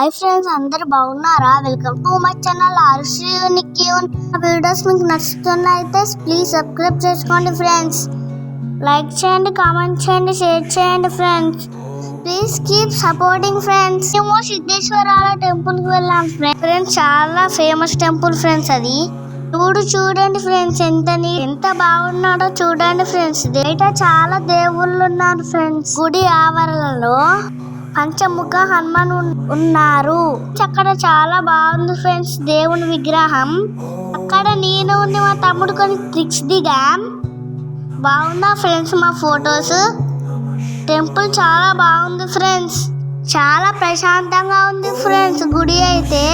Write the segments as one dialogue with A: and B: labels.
A: Hi friends, అందరు బాగున్నారా? Welcome to my channel ఆర్షి నిక్యూన్. వీడియోస్ మీకు నచ్చుతున్నైతే ప్లీజ్ సబ్స్క్రైబ్ చేసుకోండి ఫ్రెండ్స్. లైక్ చేయండి, కామెంట్ చేయండి, షేర్ చేయండి friends. Please keep supporting friends. మేము సిద్ధేశ్వరాల టెంపుల్ కి వెళ్ళాం ఫ్రెండ్స్. చాలా ఫేమస్ టెంపుల్ ఫ్రెండ్స్. అది చూడండి ఫ్రెండ్స్, ఎంత బాగున్నాడో చూడండి ఫ్రెండ్స్. బయట చాలా దేవుళ్ళు ఉన్నారు ఫ్రెండ్స్. గుడి ఆవరణలో పంచముఖ హనుమాన్ ఉన్నారు. అక్కడ చాలా బాగుంది ఫ్రెండ్స్ దేవుని విగ్రహం. అక్కడ నేను మా తమ్ముడు కొన్ని ట్రిక్స్ దిగాం. బాగుందా ఫ్రెండ్స్ మా ఫొటోస్? టెంపుల్ చాలా బాగుంది ఫ్రెండ్స్. చాలా ప్రశాంతంగా ఉంది ఫ్రెండ్స్. గుడి అయితే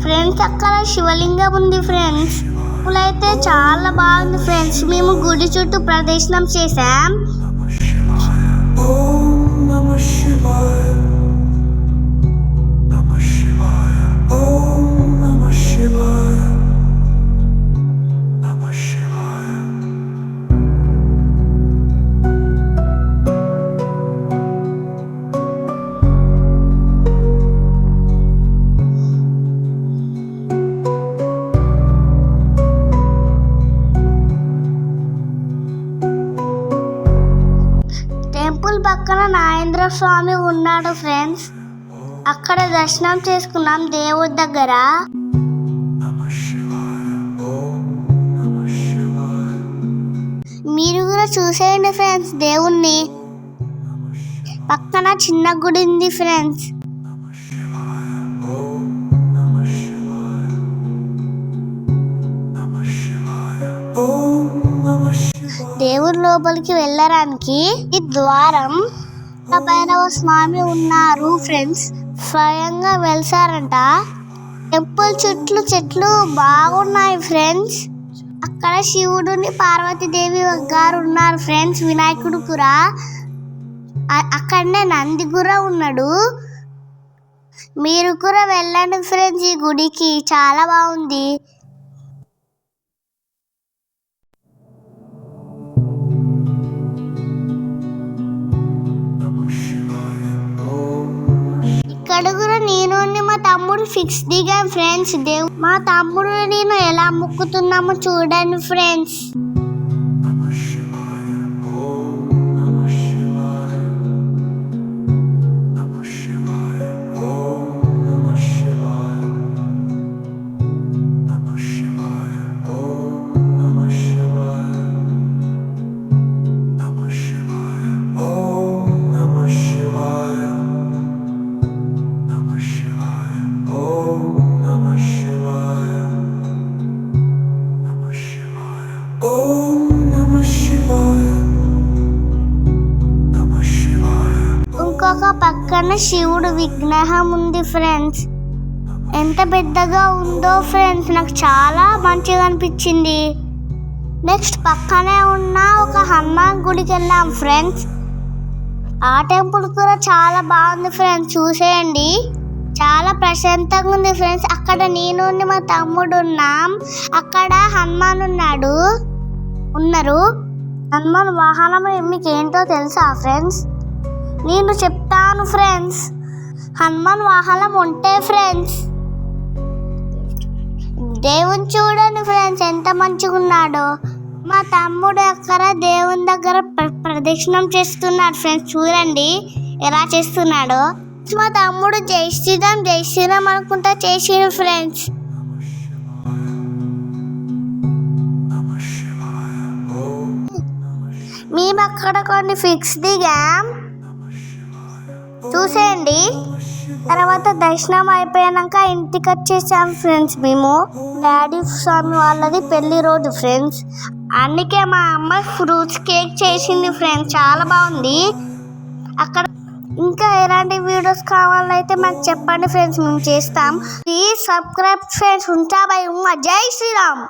A: ఫ్రెండ్స్ అక్కడ శివలింగం ఉంది ఫ్రెండ్స్. టెంపుల్ అయితే చాలా బాగుంది ఫ్రెండ్స్. మేము గుడి చుట్టూ ప్రదర్శనం చేసాం. టెంపుల్ పక్కన నాగేంద్ర స్వామి ఉన్నాడు ఫ్రెండ్స్. అక్కడ దర్శనం చేసుకున్నాం దేవుడి దగ్గర. మీరు కూడా చూసేయండి ఫ్రెండ్స్ దేవుణ్ణి. పక్కన చిన్న గుడి ఉంది ఫ్రెండ్స్. దేవుడి లోపలికి వెళ్ళడానికి ఈ ద్వారం భైరవ స్వామి ఉన్నారు ఫ్రెండ్స్. స్వయంగా వెళ్తారంట. టెంపుల్ చుట్టూ చెట్లు బాగున్నాయి ఫ్రెండ్స్. అక్కడ శివుడుని పార్వతీదేవి గారు ఉన్నారు ఫ్రెండ్స్. వినాయకుడు కూడా అక్కడనే నంది కూడా ఉన్నాడు. మీరు కూడా వెళ్ళండి ఫ్రెండ్స్. ఈ గుడికి చాలా బాగుంది. ఇక్కడ కూడా నేను మా తమ్ముడు ఫిక్స్ దిగాం ఫ్రెండ్స్. మా తమ్ముడు నేను ఎలా మొక్కుతున్నామో చూడండి ఫ్రెండ్స్. ఇంకొక పక్కన శివుడు విగ్రహం ఉంది ఫ్రెండ్స్. ఎంత పెద్దగా ఉందో ఫ్రెండ్స్. నాకు చాలా మంచిగా అనిపించింది. నెక్స్ట్ పక్కనే ఉన్న ఒక హనుమాన్ గుడికి వెళ్ళాం ఫ్రెండ్స్. ఆ టెంపుల్ కూడా చాలా బాగుంది ఫ్రెండ్స్. చూసేయండి, చాలా ప్రశాంతంగా ఉంది ఫ్రెండ్స్. అక్కడ నేను మా తమ్ముడు ఉన్నాం. అక్కడ హనుమాన్ ఉన్నారు. హనుమాన్ వాహనం మీకు ఏంటో తెలుసా ఫ్రెండ్స్? నేను చెప్తాను ఫ్రెండ్స్. హనుమాన్ వాహనం ఉంటే ఫ్రెండ్స్ దేవుని చూడండి ఫ్రెండ్స్ ఎంత మంచిగా ఉన్నాడో. మా తమ్ముడు అక్కడ దేవుని దగ్గర ప్రదక్షిణం చేస్తున్నాడు ఫ్రెండ్స్. చూడండి ఎలా చేస్తున్నాడో. మా తమ్ముడు జై శ్రీరామ్ అనుకుంటా చేసిండు ఫ్రెండ్స్. మేము అక్కడ కొన్ని ఫిక్స్ దిగాం. చూసేయండి. తర్వాత దర్శనం అయిపోయాక ఇంటికి వచ్చేసాం ఫ్రెండ్స్. మేము డాడీ స్వామి వాళ్ళది పెళ్లి రోజు ఫ్రెండ్స్. అందుకే మా అమ్మ ఫ్రూట్స్ కేక్ చేసింది ఫ్రెండ్స్. చాలా బాగుంది. అక్కడ ఇంకా ఎలాంటి వీడియోస్ కావాలైతే మాకు చెప్పండి ఫ్రెండ్స్, మేము చేస్తాం. Please subscribe friends. ఉంటా బై. జై శ్రీరామ్.